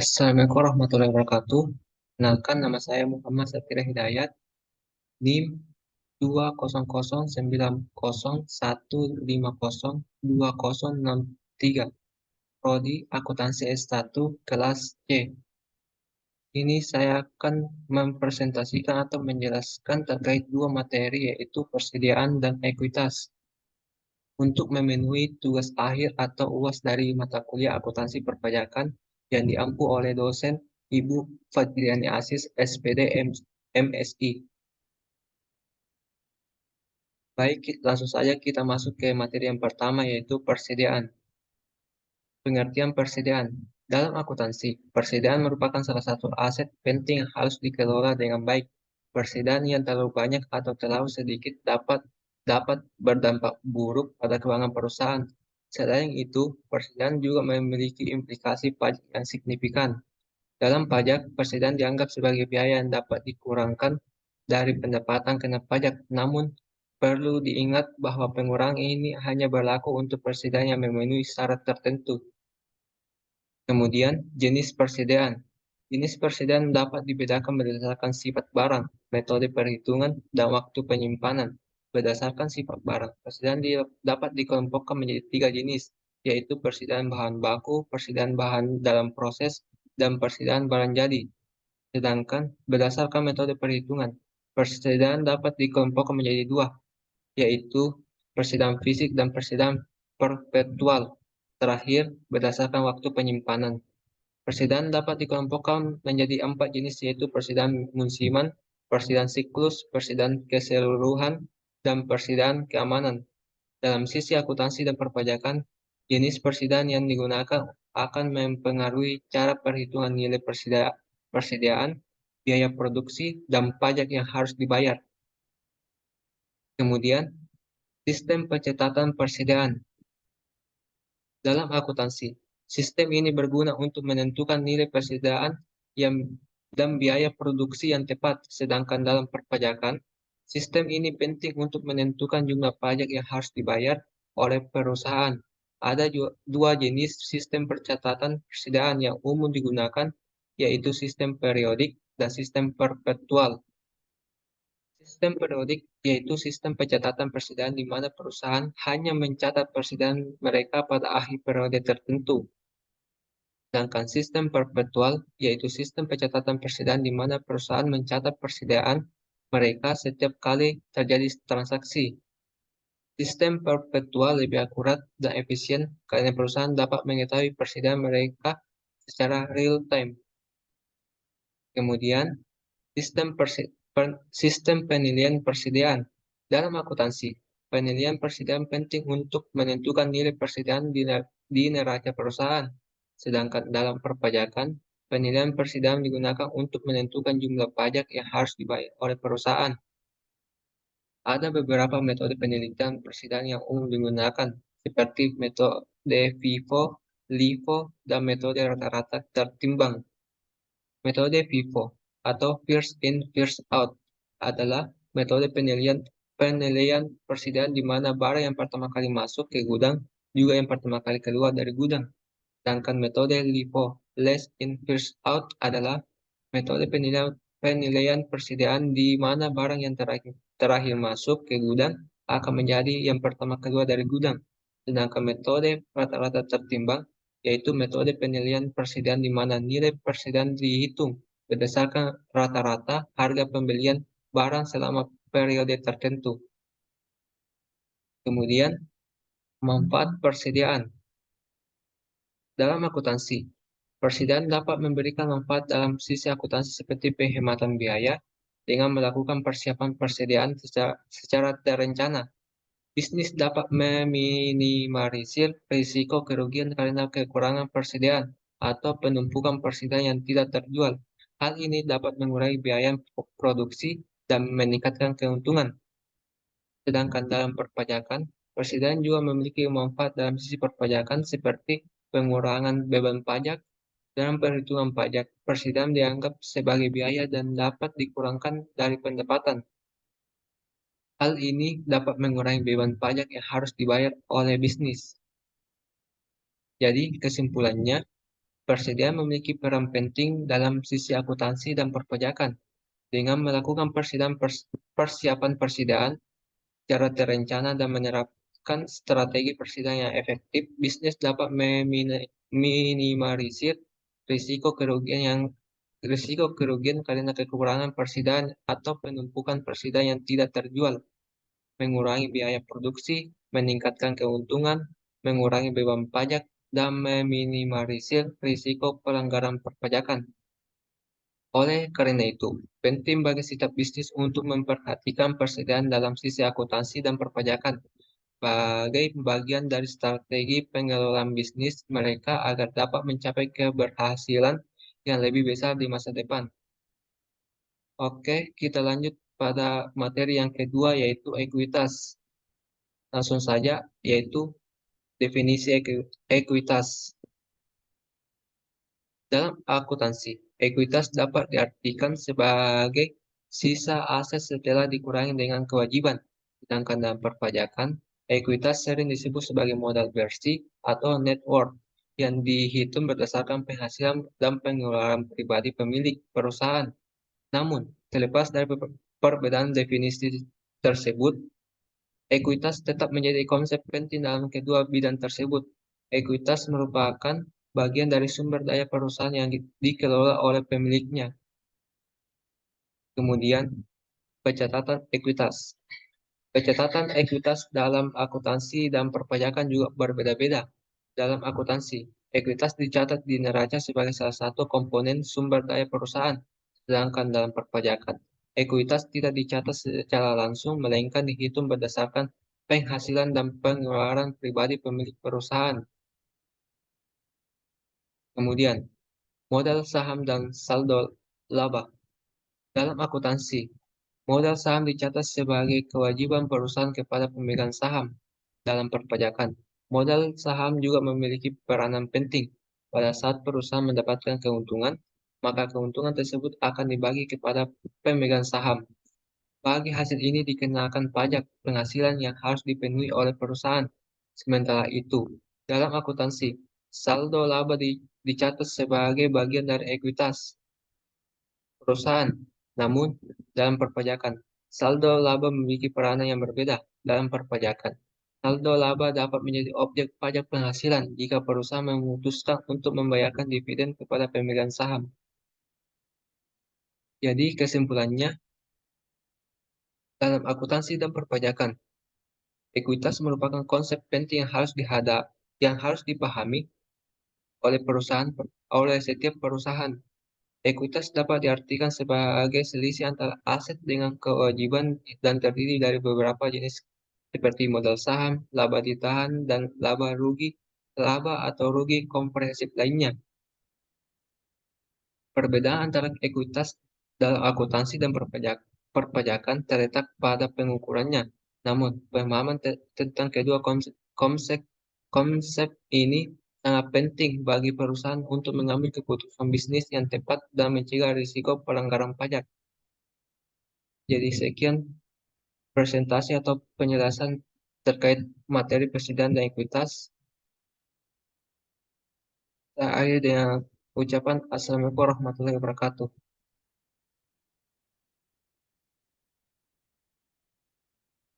Assalamualaikum warahmatullahi wabarakatuh. Kenalkan, nama saya Muhammad Satria Hidayat, NIM 20090150203, Prodi Akuntansi S1 kelas C. Ini saya akan mempresentasikan atau menjelaskan terkait dua materi, yaitu persediaan dan ekuitas, untuk memenuhi tugas akhir atau UAS dari mata kuliah akuntansi perpajakan yang diampu oleh dosen Ibu Fadliani Asis, SPD MSI. Baik, langsung saja kita masuk ke materi yang pertama, yaitu persediaan. Pengertian persediaan. Dalam akuntansi, persediaan merupakan salah satu aset penting yang harus dikelola dengan baik. Persediaan yang terlalu banyak atau terlalu sedikit dapat berdampak buruk pada keuangan perusahaan. Selain itu, persediaan juga memiliki implikasi pajak yang signifikan. Dalam pajak, persediaan dianggap sebagai biaya yang dapat dikurangkan dari pendapatan kena pajak. Namun, perlu diingat bahwa pengurangan ini hanya berlaku untuk persediaan yang memenuhi syarat tertentu. Kemudian, jenis persediaan. Jenis persediaan dapat dibedakan berdasarkan sifat barang, metode perhitungan, dan waktu penyimpanan. Berdasarkan sifat barang, persediaan dapat dikelompokkan menjadi tiga jenis, yaitu persediaan bahan baku, persediaan bahan dalam proses, dan persediaan barang jadi. Sedangkan berdasarkan metode perhitungan, persediaan dapat dikelompokkan menjadi dua, yaitu persediaan fisik dan persediaan perpetual. Terakhir, berdasarkan waktu penyimpanan. Persediaan dapat dikelompokkan menjadi empat jenis, yaitu persediaan musiman, persediaan siklus, persediaan keseluruhan, dan persediaan keamanan. Dalam sisi akuntansi dan perpajakan, jenis persediaan yang digunakan akan mempengaruhi cara perhitungan nilai persediaan, biaya produksi, dan pajak yang harus dibayar. Kemudian, sistem pencatatan persediaan. Dalam akuntansi, sistem ini berguna untuk menentukan nilai persediaan yang dan biaya produksi yang tepat, sedangkan dalam perpajakan, sistem ini penting untuk menentukan jumlah pajak yang harus dibayar oleh perusahaan. Ada dua jenis sistem pencatatan persediaan yang umum digunakan, yaitu sistem periodik dan sistem perpetual. Sistem periodik yaitu sistem pencatatan persediaan di mana perusahaan hanya mencatat persediaan mereka pada akhir periode tertentu. Sedangkan sistem perpetual yaitu sistem pencatatan persediaan di mana perusahaan mencatat persediaan mereka setiap kali terjadi transaksi. Sistem perpetual lebih akurat dan efisien karena perusahaan dapat mengetahui persediaan mereka secara real time. Kemudian, sistem penilaian persediaan. Dalam akuntansi, penilaian persediaan penting untuk menentukan nilai persediaan di neraca perusahaan. Sedangkan dalam perpajakan, penilaian persediaan digunakan untuk menentukan jumlah pajak yang harus dibayar oleh perusahaan. Ada beberapa metode penelitian persediaan yang umum digunakan, seperti metode FIFO, LIFO, dan metode rata-rata tertimbang. Metode FIFO atau First In, First Out adalah metode penilaian persediaan di mana barang yang pertama kali masuk ke gudang juga yang pertama kali keluar dari gudang. Sedangkan metode LIFO, Last In, First Out adalah metode penilaian persediaan di mana barang yang terakhir masuk ke gudang akan menjadi yang pertama keluar dari gudang. Sedangkan metode rata-rata tertimbang yaitu metode penilaian persediaan di mana nilai persediaan dihitung berdasarkan rata-rata harga pembelian barang selama periode tertentu. Kemudian, manfaat persediaan. Dalam akuntansi, persediaan dapat memberikan manfaat dalam sisi akuntansi seperti penghematan biaya dengan melakukan persiapan persediaan secara terencana. Bisnis dapat meminimalisir risiko kerugian karena kekurangan persediaan atau penumpukan persediaan yang tidak terjual. Hal ini dapat mengurangi biaya produksi dan meningkatkan keuntungan. Sedangkan dalam perpajakan, persediaan juga memiliki manfaat dalam sisi perpajakan seperti pengurangan beban pajak. Dalam perhitungan pajak, persediaan dianggap sebagai biaya dan dapat dikurangkan dari pendapatan. Hal ini dapat mengurangi beban pajak yang harus dibayar oleh bisnis. Jadi, kesimpulannya, Persediaan memiliki peran penting dalam sisi akuntansi dan perpajakan. Dengan melakukan persiapan persediaan secara terencana dan menerapkan strategi persediaan yang efektif, bisnis dapat meminimalisir risiko kerugian karena kekurangan persediaan atau penumpukan persediaan yang tidak terjual, mengurangi biaya produksi, meningkatkan keuntungan, mengurangi beban pajak, dan meminimalisir risiko pelanggaran perpajakan. Oleh karena itu, penting bagi setiap bisnis untuk memperhatikan persediaan dalam sisi akuntansi dan perpajakan sebagai bagian dari strategi pengelolaan bisnis mereka agar dapat mencapai keberhasilan yang lebih besar di masa depan. Oke, kita lanjut pada materi yang kedua yaitu ekuitas. Langsung saja, yaitu definisi ekuitas. Dalam akuntansi, ekuitas dapat diartikan sebagai sisa aset setelah dikurangi dengan kewajiban. Sedangkan dalam perpajakan, ekuitas sering disebut sebagai modal bersih atau net worth yang dihitung berdasarkan penghasilan dan pengeluaran pribadi pemilik perusahaan. Namun, terlepas dari perbedaan definisi tersebut, ekuitas tetap menjadi konsep penting dalam kedua bidang tersebut. Ekuitas merupakan bagian dari sumber daya perusahaan yang dikelola oleh pemiliknya. Kemudian, pencatatan ekuitas. Pencatatan ekuitas dalam akuntansi dan perpajakan juga berbeda-beda. Dalam akuntansi, ekuitas dicatat di neraca sebagai salah satu komponen sumber daya perusahaan, sedangkan dalam perpajakan, ekuitas tidak dicatat secara langsung, melainkan dihitung berdasarkan penghasilan dan pengeluaran pribadi pemilik perusahaan. Kemudian, modal saham dan saldo laba. Dalam akuntansi, modal saham dicatat sebagai kewajiban perusahaan kepada pemegang saham. Dalam perpajakan, modal saham juga memiliki peranan penting. Pada saat perusahaan mendapatkan keuntungan, maka keuntungan tersebut akan dibagi kepada pemegang saham. Bagi hasil ini dikenakan pajak penghasilan yang harus dipenuhi oleh perusahaan. Sementara itu, dalam akuntansi, saldo laba dicatat sebagai bagian dari ekuitas perusahaan. Namun, dalam perpajakan, saldo laba memiliki peranan yang berbeda. Dalam perpajakan, saldo laba dapat menjadi objek pajak penghasilan jika perusahaan memutuskan untuk membayarkan dividen kepada pemegang saham. Jadi, kesimpulannya, dalam akuntansi dan perpajakan, ekuitas merupakan konsep penting yang harus dipahami oleh setiap perusahaan. Ekuitas dapat diartikan sebagai selisih antara aset dengan kewajiban dan terdiri dari beberapa jenis seperti modal saham, laba ditahan, dan laba atau rugi komprehensif lainnya. Perbedaan antara ekuitas dalam akuntansi dan perpajakan terletak pada pengukurannya. Namun, pemahaman tentang kedua konsep ini sangat penting bagi perusahaan untuk mengambil keputusan bisnis yang tepat dan mencegah risiko pelanggaran pajak. Jadi sekian presentasi atau penjelasan terkait materi persediaan dan ekuitas. Saya akhiri dengan ucapan Assalamualaikum warahmatullahi wabarakatuh.